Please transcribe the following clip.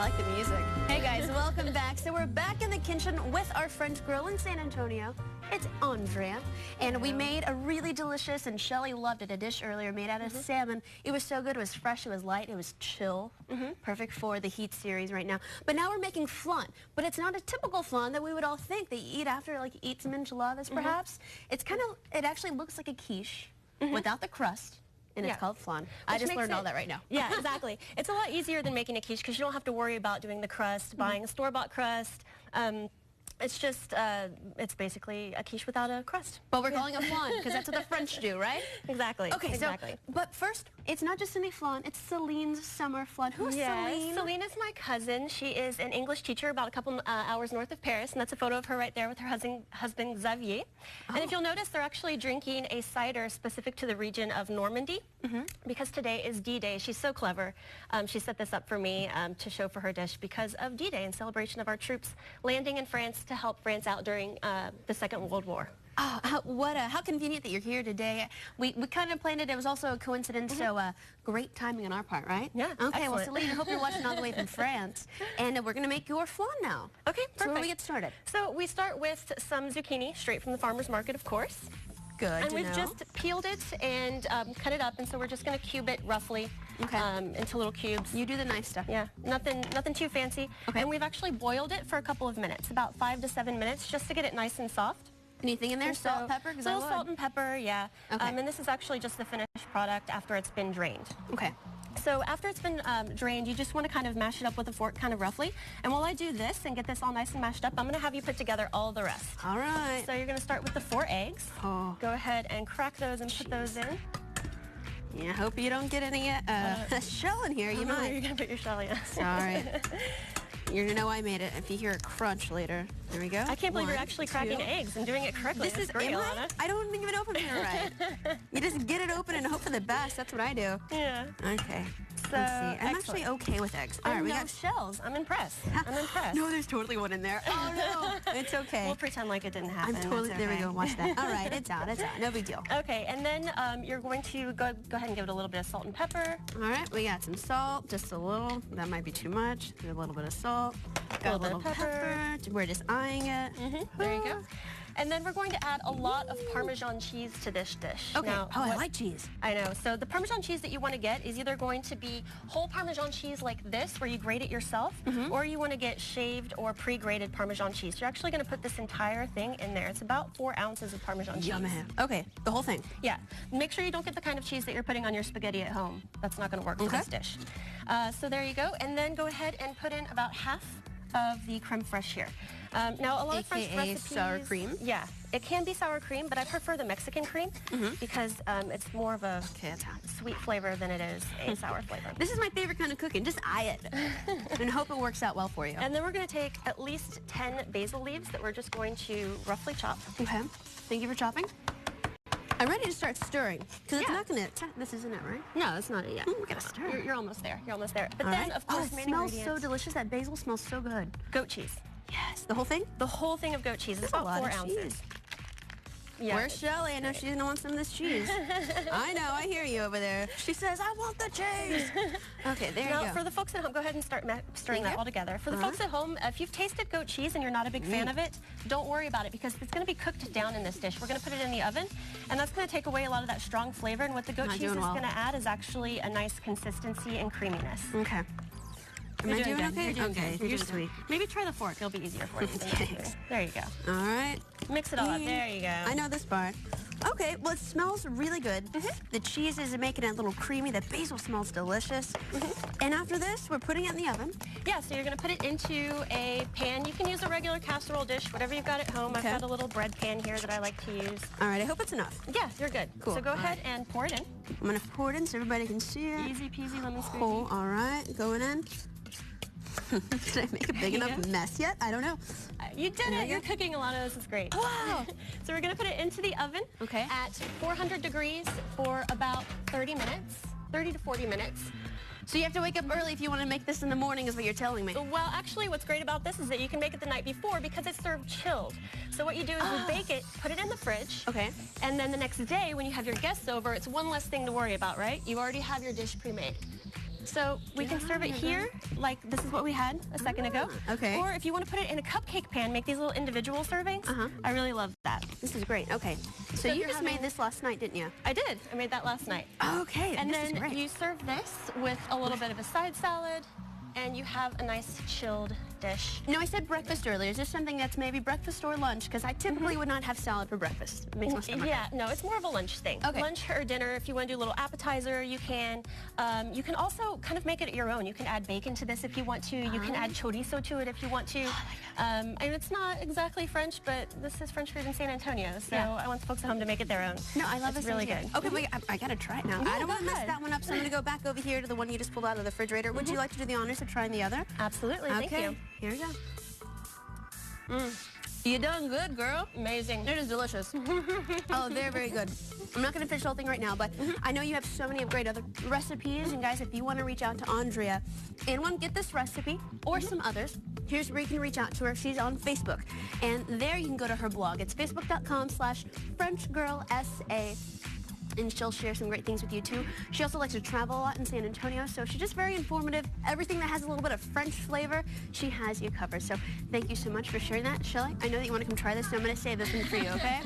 like the music. Hey guys, welcome back. So we're back in the kitchen with our French girl in San Antonio. It's Andrea, and we made a really delicious, and Shelly loved it, a dish earlier made out of salmon. It was so good, it was fresh, it was light, it was chill. Perfect for the heat series right now. But now we're making flan, but it's not a typical flan that we would all think that you eat after, like you eat some enchiladas perhaps. It's kind of, it actually looks like a quiche without the crust. And it's called flan. I just learned all that right now. Yeah, exactly. It's a lot easier than making a quiche because you don't have to worry about doing the crust, buying a store-bought crust. It's just, it's basically a quiche without a crust. But we're calling it flan because that's what the French do, right? Exactly. Okay, exactly. But first, it's not just any flan, it's Celine's summer flan. Who's Celine? Celine is my cousin. She is an English teacher about a couple hours north of Paris, and that's a photo of her right there with her husband Xavier. And if you'll notice, they're actually drinking a cider specific to the region of Normandy because today is D-Day. She's so clever. She set this up for me to show for her dish because of D-Day in celebration of our troops landing in France to help France out during the Second World War. Oh, how convenient that you're here today. We kind of planned it. It was also a coincidence, so great timing on our part, right? Yeah, okay, excellent. well, Celine, I hope you're watching all the way from France. And we're going to make your flan now. Okay, perfect. So where do we get started? So we start with some zucchini, straight from the farmer's market, of course. Good And we've just peeled it and cut it up, and so we're just going to cube it roughly into little cubes. You do the nice stuff. Yeah, nothing too fancy. Okay. And we've actually boiled it for a couple of minutes, about 5 to 7 minutes, just to get it nice and soft. Anything in there? Salt, pepper? A little salt and pepper, yeah. Okay. And this is actually just the finished product after it's been drained. Okay. So after it's been drained, you just want to kind of mash it up with a fork kind of roughly. And while I do this and get this all nice and mashed up, I'm going to have you put together all the rest. All right. So you're going to start with the 4 eggs. Oh. Go ahead and crack those and put those in. Yeah, hope you don't get any shell in here. You might. You're going to put your shell in. Sorry. You're going to know I made it if you hear a crunch later. There we go. I can't believe you're actually cracking eggs and doing it correctly. This is great, Alana. I don't even open it right. You just get it open and hope for the best. That's what I do. Yeah. Okay. So, let's see. I'm actually okay with eggs. All right, we got shells. I'm impressed. I'm impressed. No, there's totally one in there. Oh no, it's okay. We'll pretend like it didn't happen. I'm totally there. We go. Watch that. All right, it's out. It's out. No big deal. Okay, and then you're going to go ahead and give it a little bit of salt and pepper. All right, we got some salt, just a little. That might be too much. A little bit of salt. Got a little pepper. We're just eyeing it. There you go. And then we're going to add a lot of Parmesan cheese to this dish. Okay. Now, I like cheese. I know. So the Parmesan cheese that you want to get is either going to be whole Parmesan cheese like this, where you grate it yourself, or you want to get shaved or pre-grated Parmesan cheese. You're actually going to put this entire thing in there. It's about 4 ounces of Parmesan cheese. Yummy. Okay, the whole thing. Yeah. Make sure you don't get the kind of cheese that you're putting on your spaghetti at home. That's not going to work for this dish. So there you go. And then go ahead and put in about half of the creme fraiche here. Now, a lot of French recipes... sour cream? Yeah. It can be sour cream, but I prefer the Mexican cream because it's more of a sweet flavor than it is a sour flavor. This is my favorite kind of cooking. Just eye it and hope it works out well for you. And then we're going to take at least 10 basil leaves that we're just going to roughly chop. Okay. Thank you for chopping. I'm ready to start stirring because it's not going to... This isn't it, right? No, that's not it yet. We got to stir. You're almost there. You're almost there. But All then, right. of course, it smells so delicious. That basil smells so good. Goat cheese. Yes. The whole thing? The whole thing of goat cheese. It's about 4 ounces. Yeah. Where's Shelly? I know she's going to want some of this cheese. I know. I hear you over there. She says, I want the cheese. Okay, there you go. Now, for the folks at home, go ahead and start stirring that all together. For the folks at home, if you've tasted goat cheese and you're not a big fan of it, don't worry about it because it's going to be cooked down in this dish. We're going to put it in the oven, and that's going to take away a lot of that strong flavor, and what the goat cheese is going to add is actually a nice consistency and creaminess. Okay. Am I doing okay? Okay, you're sweet. Maybe try the fork. It'll be easier for you. Thanks. There you go. All right. Mix it all up. There you go. I know this part. Okay, well, it smells really good. The cheese is making it a little creamy. The basil smells delicious. And after this, we're putting it in the oven. Yeah, so you're going to put it into a pan. You can use a regular casserole dish, whatever you've got at home. I've got a little bread pan here that I like to use. All right, I hope it's enough. Yeah, you're good. Cool. So go ahead and pour it in. I'm going to pour it in so everybody can see it. Easy peasy lemon squeezy. Cool, all right, going in. Did I make a big enough mess yet? I don't know. You did it. You're cooking a lot of this. Is great. Wow. So we're going to put it into the oven at 400 degrees for about 30 minutes, 30 to 40 minutes. So you have to wake up early if you want to make this in the morning is what you're telling me. Well, actually, what's great about this is that you can make it the night before because it's served chilled. So what you do is you bake it, put it in the fridge. Okay. And then the next day when you have your guests over, it's one less thing to worry about, right? You already have your dish pre-made. So we can serve it here, like this is what we had a second ago. Okay. Or if you want to put it in a cupcake pan, make these little individual servings. I really love that. This is great. Okay. So you just made this last night, didn't you? I did. I made that last night. Okay. And this is then great. you serve this with a little bit of a side salad, and you have a nice chilled dish. No, I said breakfast earlier. Is this something that's maybe breakfast or lunch? Because I typically would not have salad for breakfast. It makes my stomach Yeah, no, it's more of a lunch thing. Okay. Lunch or dinner. If you want to do a little appetizer, you can. You can also kind of make it your own. You can add bacon to this if you want to. You can add chorizo to it if you want to. And it's not exactly French, but this is French food in San Antonio, so I want the folks at home to make it their own. No, I love this. It's really good. Okay, wait, I gotta try it now. Yeah, I don't want to go mess ahead. that one up, so I'm gonna go back over here to the one you just pulled out of the refrigerator. Would you like to do the honors of trying the other? Absolutely, Okay. thank you. Here we go. You done good, girl. Amazing. It is delicious. Oh, very, very good. I'm not going to finish the whole thing right now, but I know you have so many great other recipes. And guys, if you want to reach out to Andrea and get this recipe or some others, here's where you can reach out to her. She's on Facebook. And there you can go to her blog. It's facebook.com/FrenchGirlSA. And she'll share some great things with you too. She also likes to travel a lot in San Antonio, so she's just very informative. Everything that has a little bit of French flavor, she has you covered. So thank you so much for sharing that, Shelly. I know that you want to come try this, so I'm going to save this one for you, okay?